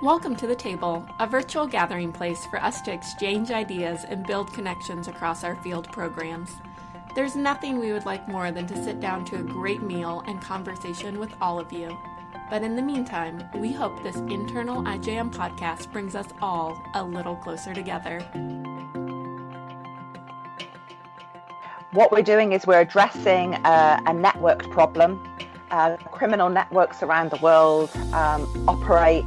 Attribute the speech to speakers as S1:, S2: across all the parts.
S1: Welcome to The Table, a virtual gathering place for us to exchange ideas and build connections across our field programs. There's nothing we would like more than to sit down to a great meal and conversation with all of you. But in the meantime, we hope this internal IJM podcast brings us all a little closer together.
S2: What we're doing is we're addressing a networked problem. Criminal networks around the world operate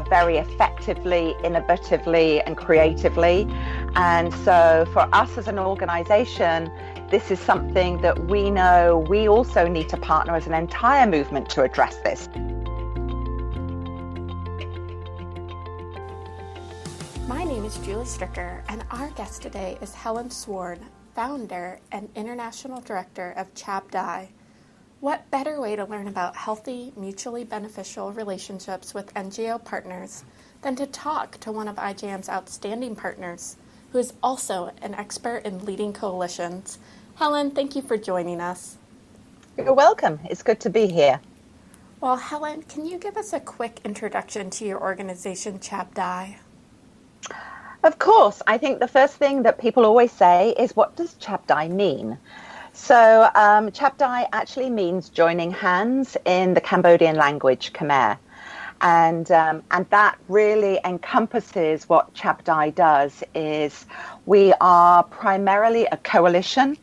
S2: very effectively, innovatively, and creatively. And so for us as an organization, this is something that we know we also need to partner as an entire movement to address this.
S1: My name is Julie Stricker, and our guest today is Helen Sward, founder and international director of ChabDai. What better way to learn about healthy, mutually beneficial relationships with NGO partners than to talk to one of IJM's outstanding partners, who is also an expert in leading coalitions. Helen, thank you for joining us.
S2: You're welcome. It's good to be here.
S1: Well, Helen, can you give us a quick introduction to your organization, ChabDai?
S2: Of course. I think the first thing that people always say is, what does ChabDai mean? So ChabDai actually means joining hands in the Cambodian language, Khmer. And that really encompasses what ChabDai does. Is we are primarily a coalition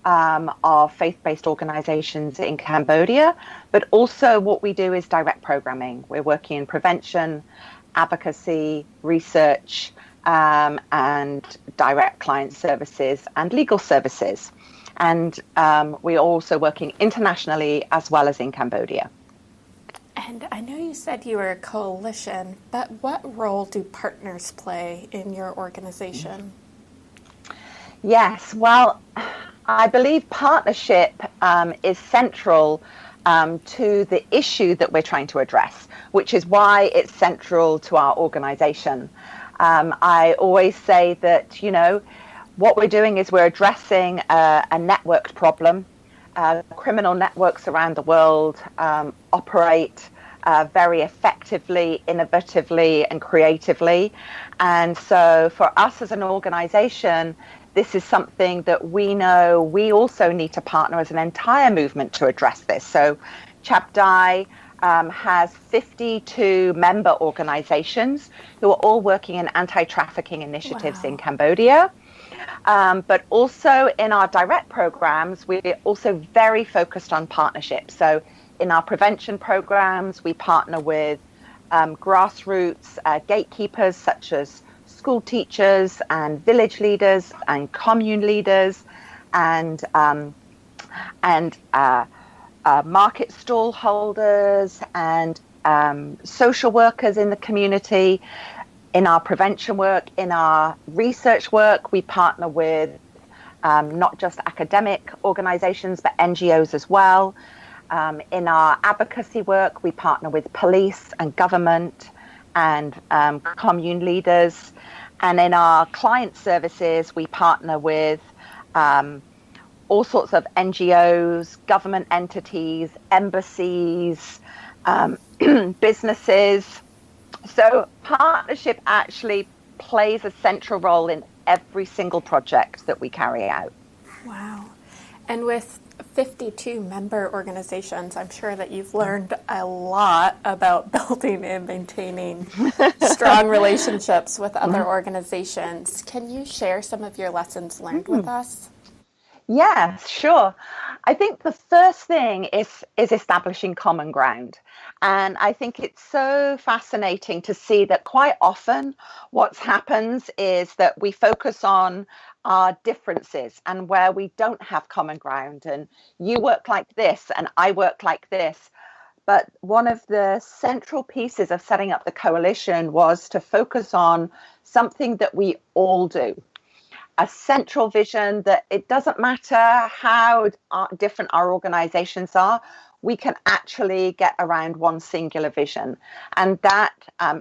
S2: of faith-based organizations in Cambodia, but also what we do is direct programming. We're working in prevention, advocacy, research, and direct client services and legal services. And we're also working internationally as well as in Cambodia.
S1: And I know you said you were a coalition, but what role do partners play in your organization?
S2: Yes, well, I believe partnership is central to the issue that we're trying to address, which is why it's central to our organization. I always say that, what we're doing is we're addressing a networked problem. Criminal networks around the world operate very effectively, innovatively, and creatively. And so for us as an organization, this is something that we know we also need to partner as an entire movement to address this. So ChabDai has 52 member organizations who are all working in anti-trafficking initiatives in Cambodia. But also in our direct programs, we're also very focused on partnerships. So in our prevention programs, we partner with grassroots gatekeepers such as school teachers and village leaders and commune leaders and market stall holders and social workers in the community. In our prevention work, in our research work, we partner with not just academic organizations, but NGOs as well. In our advocacy work, we partner with police and government and commune leaders. And in our client services, we partner with all sorts of NGOs, government entities, embassies, businesses. So partnership actually plays a central role in every single project that we carry out.
S1: Wow. And with 52 member organizations, I'm sure that you've learned a lot about building and maintaining strong relationships with other organizations. Can you share some of your lessons learned with us?
S2: Yes, sure. I think the first thing is establishing common ground. And I think it's so fascinating to see that quite often what happens is that we focus on our differences and where we don't have common ground. And you work like this and I work like this. But one of the central pieces of setting up the coalition was to focus on something that we all do. A central vision that it doesn't matter how different our organizations are, we can actually get around one singular vision. And that,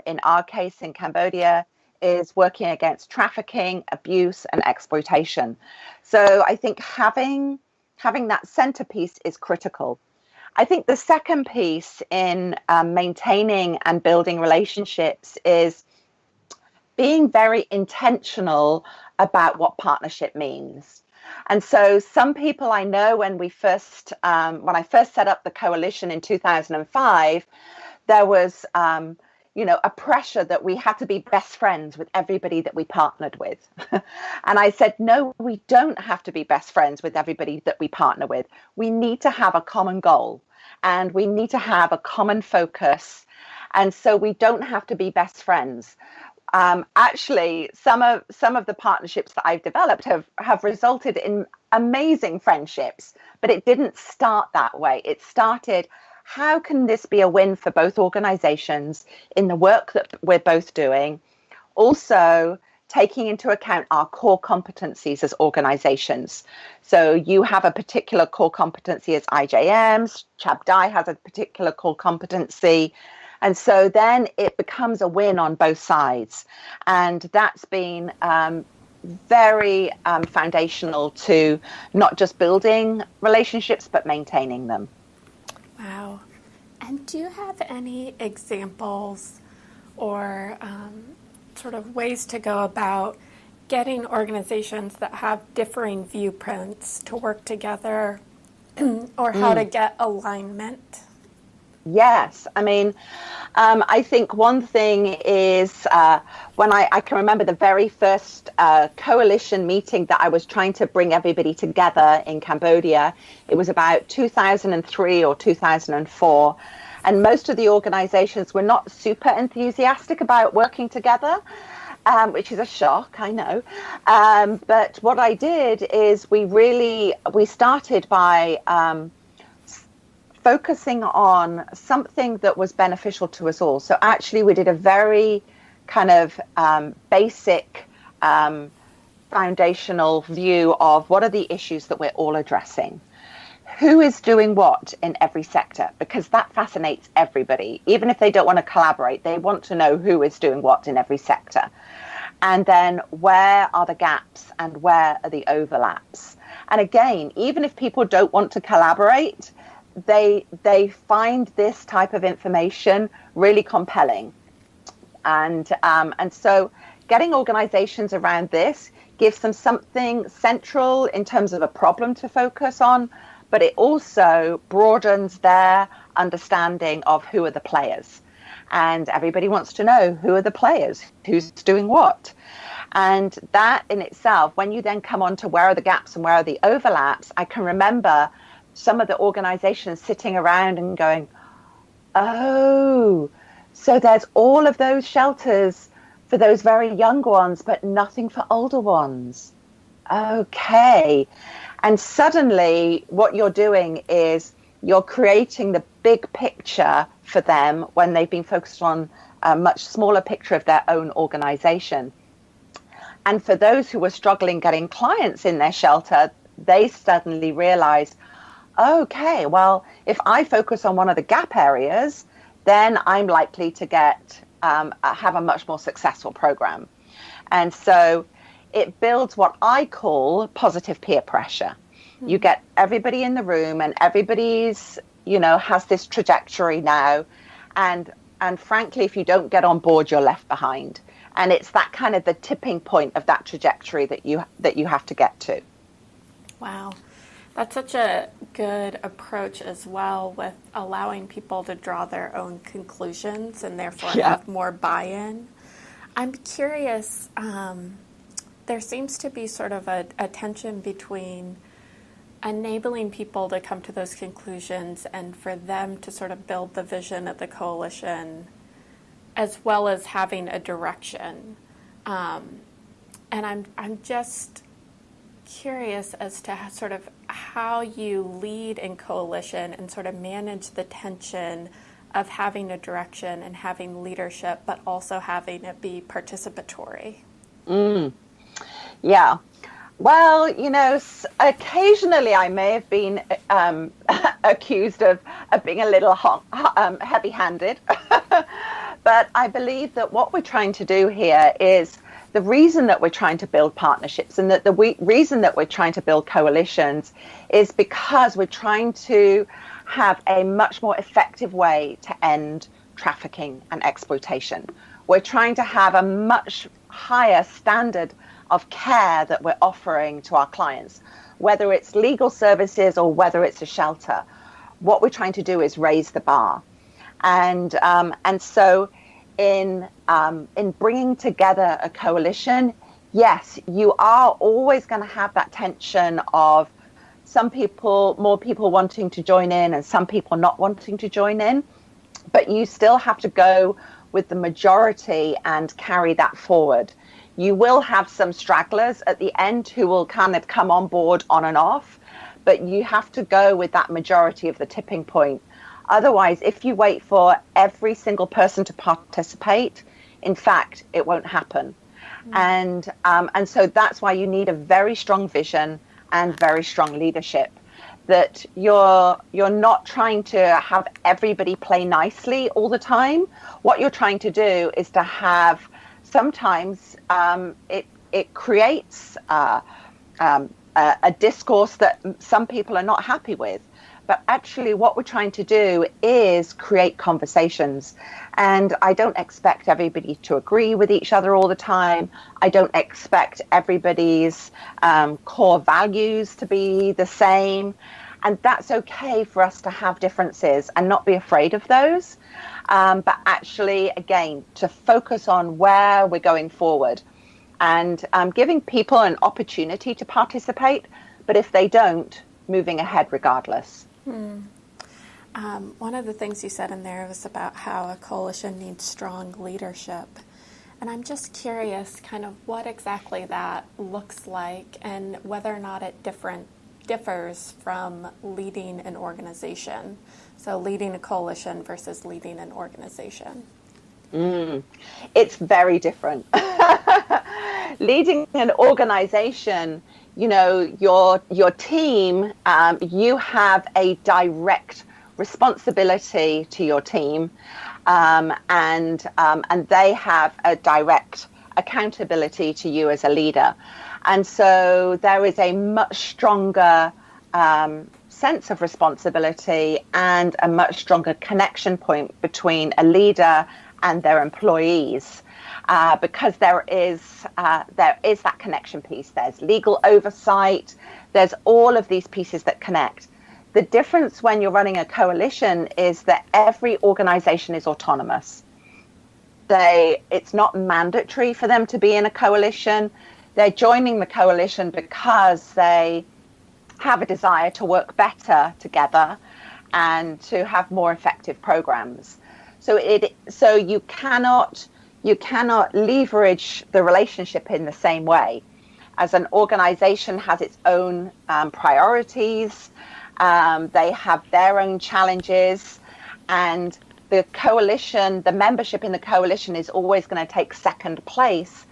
S2: in our case in Cambodia, is working against trafficking, abuse, and exploitation. So I think having that centerpiece is critical. I think the second piece in maintaining and building relationships is being very intentional about what partnership means. And so some people I know when I first set up the coalition in 2005, there was, a pressure that we had to be best friends with everybody that we partnered with. And I said, no, we don't have to be best friends with everybody that we partner with. We need to have a common goal and we need to have a common focus. And so we don't have to be best friends. Actually, some of the partnerships that I've developed have resulted in amazing friendships, but it didn't start that way. It started, how can this be a win for both organizations in the work that we're both doing? Also, taking into account our core competencies as organizations. So you have a particular core competency as IJMs, ChabDai has a particular core competency. And so then it becomes a win on both sides. And that's been very foundational to not just building relationships, but maintaining them.
S1: Wow. And do you have any examples or sort of ways to go about getting organizations that have differing viewpoints to work together or how to get alignment?
S2: Yes. I mean, I think one thing is when I can remember the very first coalition meeting that I was trying to bring everybody together in Cambodia. It was about 2003 or 2004. And most of the organizations were not super enthusiastic about working together, which is a shock, I know. But what I did is we started by focusing on something that was beneficial to us all. So actually we did a very kind of basic foundational view of what are the issues that we're all addressing. Who is doing what in every sector? Because that fascinates everybody. Even if they don't want to collaborate, they want to know who is doing what in every sector. And then where are the gaps and where are the overlaps? And again, even if people don't want to collaborate, they find this type of information really compelling. And so getting organizations around this gives them something central in terms of a problem to focus on, but it also broadens their understanding of who are the players. And everybody wants to know who are the players, who's doing what. And that in itself, when you then come on to where are the gaps and where are the overlaps, I can remember some of the organizations sitting around and going, oh, so there's all of those shelters for those very young ones, but nothing for older ones. Okay. And suddenly what you're doing is you're creating the big picture for them when they've been focused on a much smaller picture of their own organization. And for those who were struggling getting clients in their shelter, they suddenly realized, okay, well, if I focus on one of the gap areas, then I'm likely to have a much more successful program. And so it builds what I call positive peer pressure. Mm-hmm. You get everybody in the room and everybody's, has this trajectory now. And frankly, if you don't get on board, you're left behind. And it's that kind of the tipping point of that trajectory that you have to get to.
S1: Wow. That's such a good approach as well, with allowing people to draw their own conclusions and therefore have more buy-in. I'm curious, there seems to be sort of a tension between enabling people to come to those conclusions and for them to sort of build the vision of the coalition, as well as having a direction. And I'm just curious as to sort of how you lead in coalition and sort of manage the tension of having a direction and having leadership, but also having it be participatory.
S2: Yeah. Well, occasionally I may have been accused of being a little heavy-handed, but I believe that what we're trying to do here is the reason that we're trying to build partnerships and that the reason that we're trying to build coalitions is because we're trying to have a much more effective way to end trafficking and exploitation. We're trying to have a much higher standard of care that we're offering to our clients, whether it's legal services or whether it's a shelter. What we're trying to do is raise the bar. And so in bringing together a coalition, yes, you are always going to have that tension of more people wanting to join in and some people not wanting to join in, but you still have to go with the majority and carry that forward. You will have some stragglers at the end who will kind of come on board on and off, but you have to go with that majority of the tipping point. Otherwise, if you wait for every single person to participate, in fact, it won't happen. And so that's why you need a very strong vision and very strong leadership. That you're not trying to have everybody play nicely all the time. What you're trying to do is to have sometimes it creates a discourse that some people are not happy with. But actually what we're trying to do is create conversations. And I don't expect everybody to agree with each other all the time. I don't expect everybody's core values to be the same. And that's okay for us to have differences and not be afraid of those. But actually, again, to focus on where we're going forward and giving people an opportunity to participate. But if they don't, moving ahead regardless.
S1: One of the things you said in there was about how a coalition needs strong leadership. And I'm just curious kind of what exactly that looks like and whether or not it differs from leading an organization. So leading a coalition versus leading an organization.
S2: It's very different. Leading an organization, you know, your team, you have a direct responsibility to your team, and they have a direct accountability to you as a leader. And so there is a much stronger sense of responsibility and a much stronger connection point between a leader and their employees. Because there is that connection piece. There's legal oversight. There's all of these pieces that connect. The difference when you're running a coalition is that every organization is autonomous. It's not mandatory for them to be in a coalition. They're joining the coalition because they have a desire to work better together and to have more effective programs. So you cannot leverage the relationship in the same way. As an organization has its own priorities, they have their own challenges, and the coalition, the membership in the coalition is always going to take second place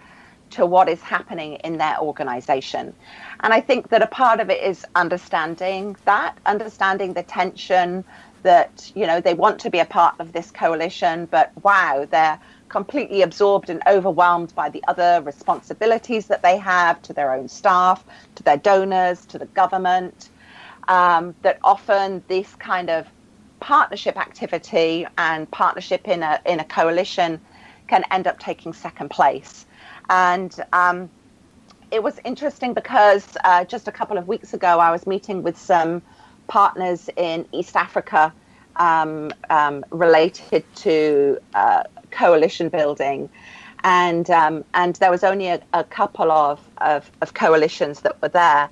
S2: to what is happening in their organization. And I think that a part of it is understanding the tension that, you know, they want to be a part of this coalition, but wow, they're completely absorbed and overwhelmed by the other responsibilities that they have to their own staff, to their donors, to the government, that often this kind of partnership activity and partnership in a coalition can end up taking second place. And it was interesting because just a couple of weeks ago, I was meeting with some partners in East Africa related to coalition building, and there was only a couple of coalitions that were there,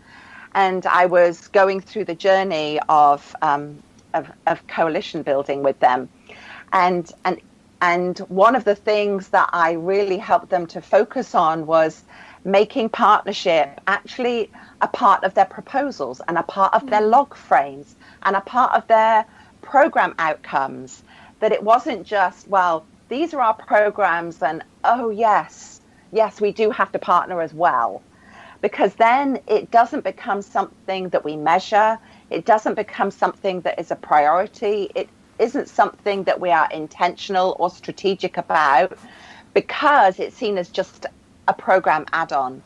S2: and I was going through the journey of coalition building with them, and one of the things that I really helped them to focus on was making partnership actually a part of their proposals and a part of their log frames and a part of their program outcomes. That it wasn't just, well, these are our programs and, oh, yes, we do have to partner as well. Because then it doesn't become something that we measure. It doesn't become something that is a priority. It isn't something that we are intentional or strategic about, because it's seen as just a program add-on.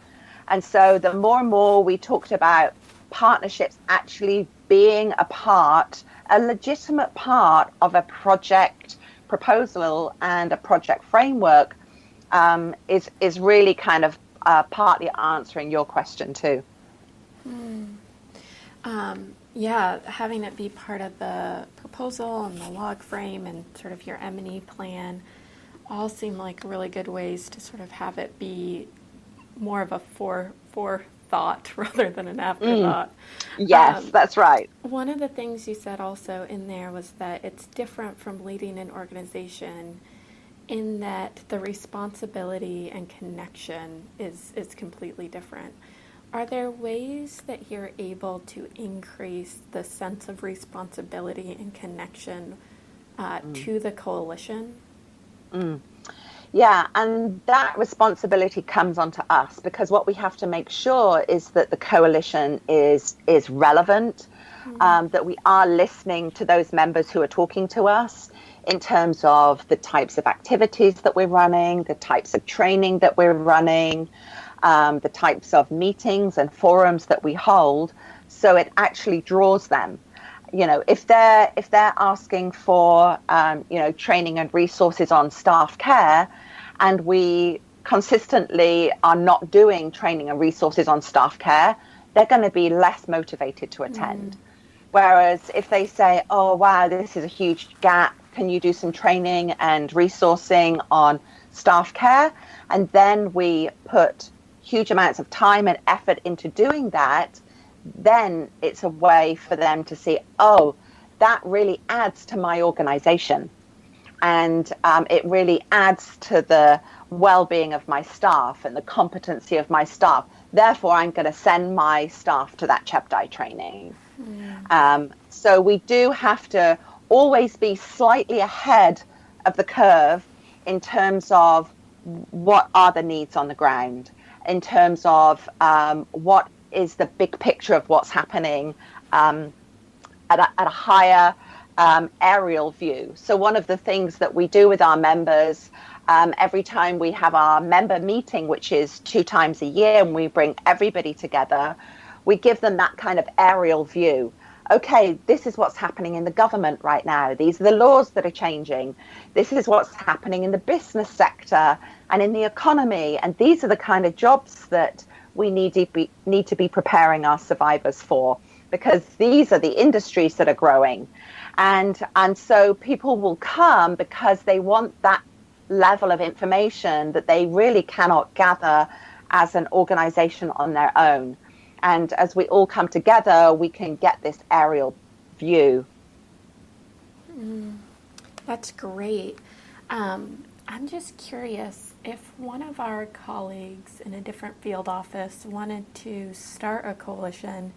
S2: And so the more and more we talked about partnerships actually being a part a legitimate part of a project proposal and a project framework is really kind of partly answering your question too.
S1: Yeah, having it be part of the proposal and the log frame and sort of your M&E plan all seem like really good ways to sort of have it be more of a forethought rather than an afterthought.
S2: Yes, that's right.
S1: One of the things you said also in there was that it's different from leading an organization in that the responsibility and connection is completely different. Are there ways that you're able to increase the sense of responsibility and connection to the coalition?
S2: Yeah, and that responsibility comes onto us because what we have to make sure is that the coalition is relevant, that we are listening to those members who are talking to us in terms of the types of activities that we're running, the types of training that we're running, the types of meetings and forums that we hold, so it actually draws them. You know, if they're asking for training and resources on staff care, and we consistently are not doing training and resources on staff care, they're going to be less motivated to attend. Whereas if they say, oh wow, this is a huge gap, can you do some training and resourcing on staff care? And then we put huge amounts of time and effort into doing that, then it's a way for them to see, oh, that really adds to my organization. And it really adds to the well-being of my staff and the competency of my staff. Therefore, I'm going to send my staff to that CHAPDI training. So we do have to always be slightly ahead of the curve in terms of what are the needs on the ground, in terms of what is the big picture of what's happening at a higher aerial view. So one of the things that we do with our members, every time we have our member meeting, which is 2 times a year, and we bring everybody together, we give them that kind of aerial view. Okay, this is what's happening in the government right now. These are the laws that are changing. This is what's happening in the business sector and in the economy. And these are the kind of jobs that we need to be preparing our survivors for, because these are the industries that are growing. And so people will come because they want that level of information that they really cannot gather as an organization on their own. And as we all come together, we can get this aerial view.
S1: That's great. I'm just curious, if one of our colleagues in a different field office wanted to start a coalition,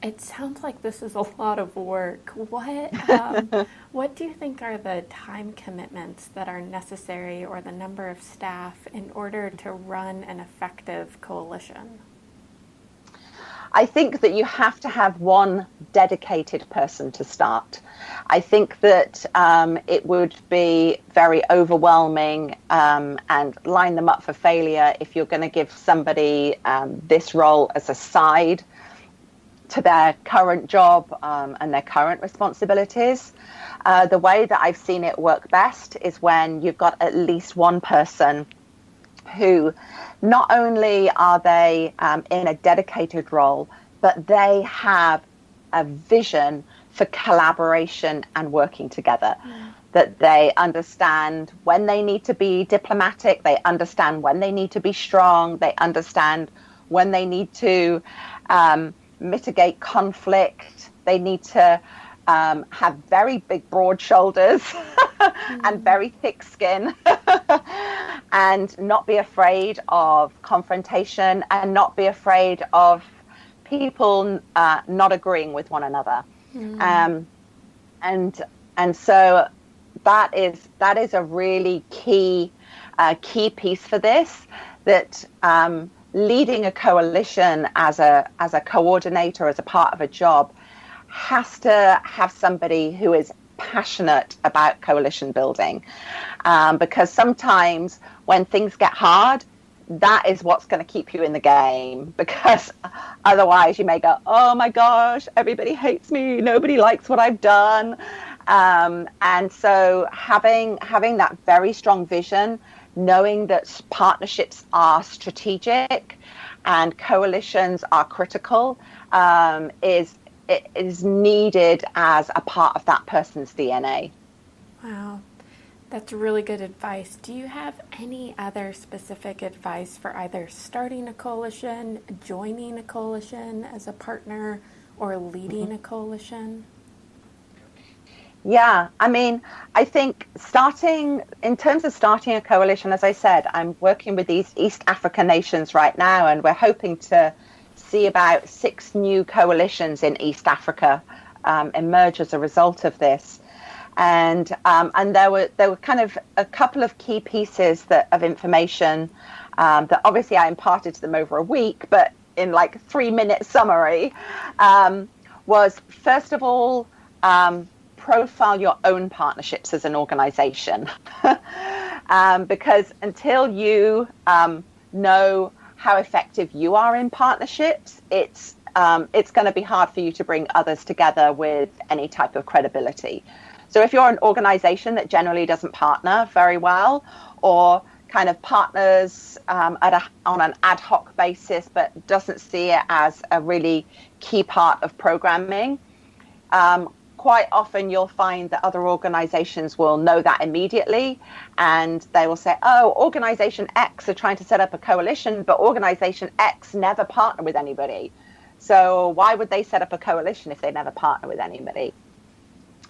S1: it sounds like this is a lot of work. What do you think are the time commitments that are necessary, or the number of staff, in order to run an effective coalition?
S2: I think that you have to have one dedicated person to start. I think that it would be very overwhelming and line them up for failure if you're going to give somebody this role as a side to their current job and their current responsibilities. The way that I've seen it work best is when you've got at least one person who not only are they in a dedicated role, but they have a vision for collaboration and working together. That they understand when they need to be diplomatic, they understand when they need to be strong, they understand when they need to mitigate conflict, they need to have very big, broad shoulders and very thick skin and not be afraid of confrontation and not be afraid of people not agreeing with one another. And so that is a really key piece for this, that leading a coalition as a coordinator, as a part of a job, has to have somebody who is passionate about coalition building, because sometimes when things get hard, that is what's going to keep you in the game, because otherwise you may go, oh my gosh, everybody hates me, nobody likes what I've done. And so having that very strong vision, knowing that partnerships are strategic and coalitions are critical, is needed as a part of that person's DNA.
S1: Wow, that's really good advice. Do you have any other specific advice for either starting a coalition, joining a coalition as a partner, or leading a coalition?
S2: Yeah, I mean, I think in terms of starting a coalition, as I said, I'm working with these East African nations right now, and we're hoping to see about 6 new coalitions in East Africa emerge as a result of this. And there were kind of a couple of key pieces of information that obviously I imparted to them over a week, but in like 3-minute summary, was first of all, profile your own partnerships as an organization. Because until you know how effective you are in partnerships, it's going to be hard for you to bring others together with any type of credibility. So if you're an organization that generally doesn't partner very well, or kind of partners on an ad hoc basis, but doesn't see it as a really key part of programming, quite often you'll find that other organizations will know that immediately, and they will say, oh, organization X are trying to set up a coalition, but organization X never partner with anybody. So why would they set up a coalition if they never partner with anybody?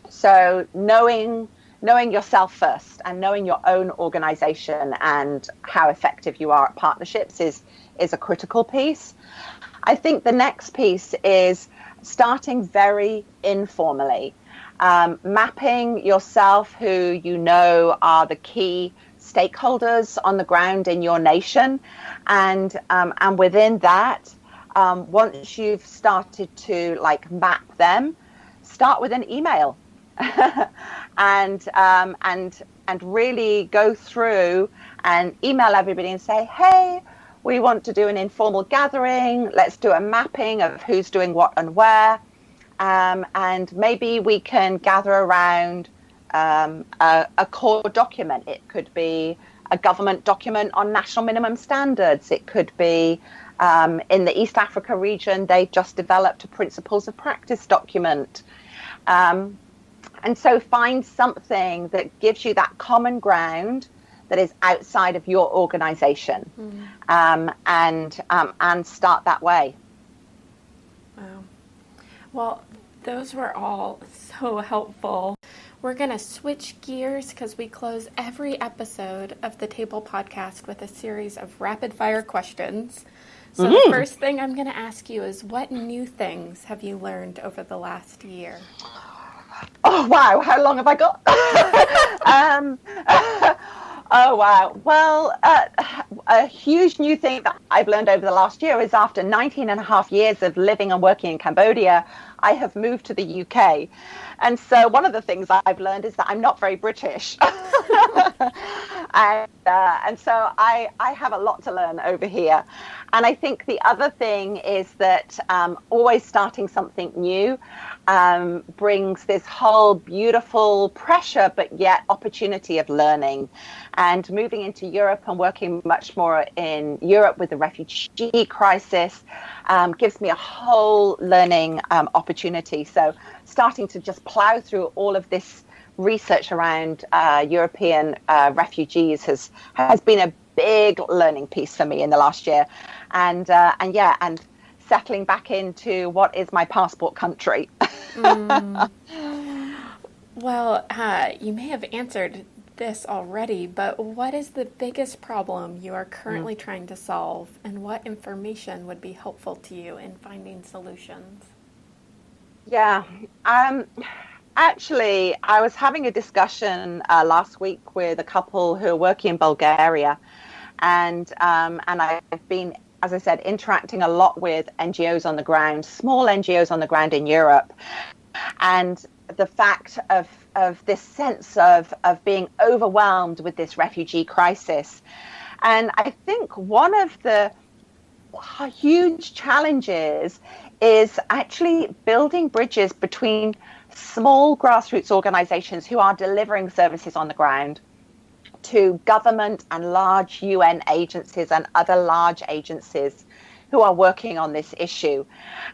S2: So knowing yourself first, and knowing your own organization and how effective you are at partnerships is a critical piece. I think the next piece is starting very informally, mapping yourself who you know are the key stakeholders on the ground in your nation, and within that, once you've started to like map them, start with an email, and really go through and email everybody and say, hey, we want to do an informal gathering. Let's do a mapping of who's doing what and where. And maybe we can gather around a core document. It could be a government document on national minimum standards. It could be in the East Africa region, they've just developed a principles of practice document. And so find something that gives you that common ground that is outside of your organization, and start that way.
S1: Wow. Well, those were all so helpful. We're going to switch gears because we close every episode of the Table Podcast with a series of rapid fire questions. So the first thing I'm going to ask you is, what new things have you learned over the last year?
S2: Oh, wow. How long have I got? Oh, wow. Well, a huge new thing that I've learned over the last year is, after 19 and a half years of living and working in Cambodia, I have moved to the UK. And so one of the things I've learned is that I'm not very British. And so I have a lot to learn over here. And I think the other thing is that always starting something new brings this whole beautiful pressure, but yet opportunity of learning. And moving into Europe and working much more in Europe with the refugee crisis gives me a whole learning opportunity. So starting to just plow through all of this research around European refugees has been a big learning piece for me in the last year. And settling back into what is my passport country.
S1: Well, you may have answered this already, but what is the biggest problem you are currently trying to solve, and what information would be helpful to you in finding solutions?
S2: Yeah, actually, I was having a discussion last week with a couple who are working in Bulgaria, and I've been, as I said, interacting a lot with NGOs on the ground, small NGOs on the ground in Europe, and the fact of this sense of being overwhelmed with this refugee crisis. And I think one of the huge challenges is actually building bridges between small grassroots organizations who are delivering services on the ground to government and large UN agencies and other large agencies who are working on this issue.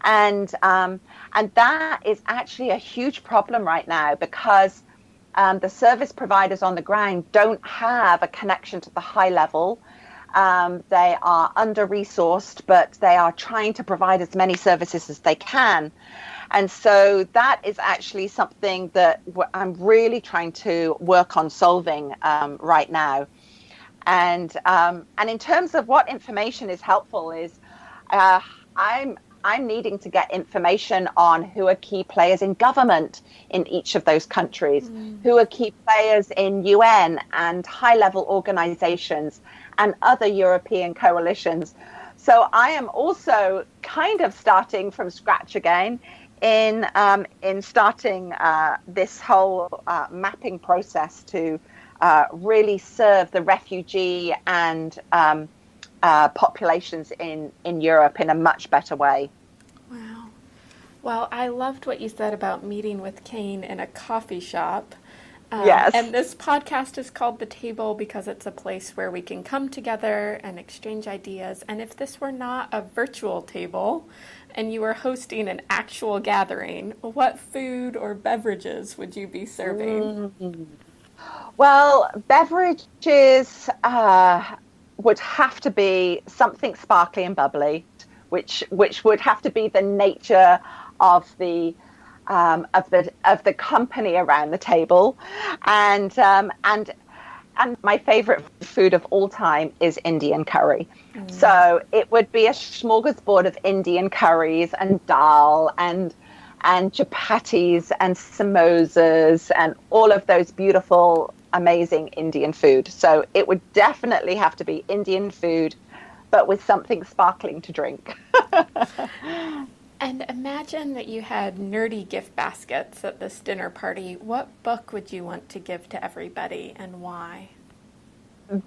S2: And that is actually a huge problem right now, because the service providers on the ground don't have a connection to the high level. They are under-resourced, but they are trying to provide as many services as they can. And so that is actually something that I'm really trying to work on solving right now. And in terms of what information is helpful is I'm needing to get information on who are key players in government in each of those countries, who are key players in UN and high-level organizations and other European coalitions. So I am also kind of starting from scratch again in starting this whole mapping process to really serve the refugee and populations in Europe in a much better way.
S1: Wow. Well, I loved what you said about meeting with Kane in a coffee shop.
S2: Yes.
S1: And this podcast is called The Table because it's a place where we can come together and exchange ideas. And if this were not a virtual table and you were hosting an actual gathering, what food or beverages would you be serving?
S2: Well, beverages would have to be something sparkly and bubbly, which would have to be the nature of the company around the table, and my favorite food of all time is Indian curry. So it would be a smorgasbord of Indian curries and dal and chapatis and samosas and all of those beautiful, amazing Indian food. So it would definitely have to be Indian food, but with something sparkling to drink.
S1: And imagine that you had nerdy gift baskets at this dinner party. What book would you want to give to everybody and why?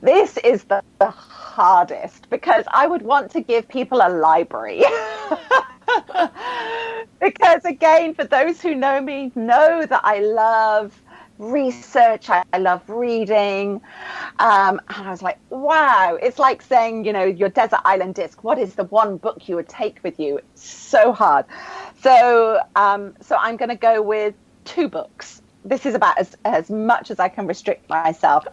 S2: This is the hardest, because I would want to give people a library. Because again, for those who know me, know that I love research, I love reading. And I was like, wow, it's like saying, your desert island disc, what is the one book you would take with you? It's so hard. So I'm going to go with 2 books. This is about as much as I can restrict myself.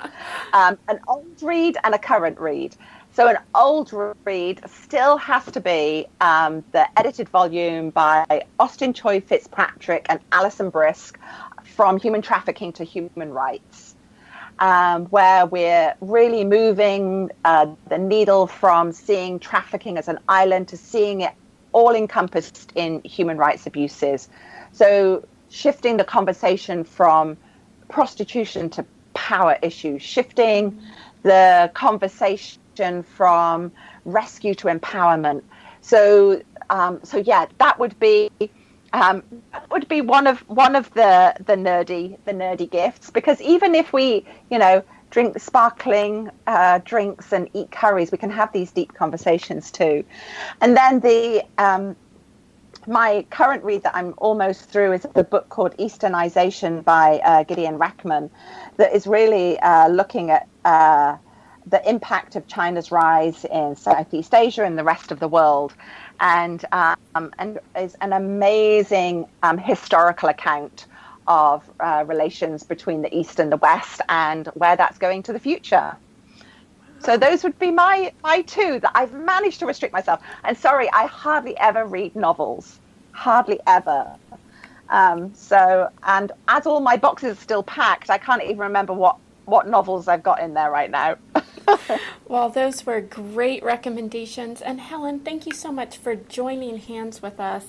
S2: An old read and a current read. So an old read still has to be the edited volume by Austin Choi Fitzpatrick and Alison Brisk, From Human Trafficking to Human Rights, where we're really moving the needle from seeing trafficking as an island to seeing it all encompassed in human rights abuses. So shifting the conversation from prostitution to power issues, shifting the conversation from rescue to empowerment. So yeah, that would be one of the nerdy gifts, because even if we drink sparkling drinks and eat curries, we can have these deep conversations too. And then my current read that I'm almost through is a book called Easternization by Gideon Rachman, that is really looking at the impact of China's rise in Southeast Asia and the rest of the world, and is an amazing historical account of relations between the East and the West and where that's going to the future. So those would be my 2 that I've managed to restrict myself. And sorry, I hardly ever read novels, hardly ever. So, and as all my boxes are still packed, I can't even remember what novels I've got in there right now.
S1: Well, those were great recommendations. And Helen, thank you so much for joining hands with us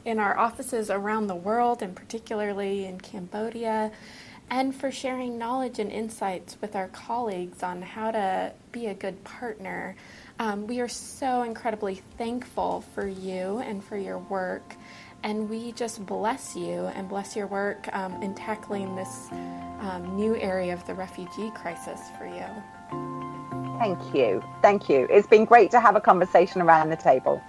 S1: in our offices around the world, and particularly in Cambodia, and for sharing knowledge and insights with our colleagues on how to be a good partner. We are so incredibly thankful for you and for your work, and we just bless you and bless your work in tackling this new area of the refugee crisis for you.
S2: Thank you. Thank you. It's been great to have a conversation around the table.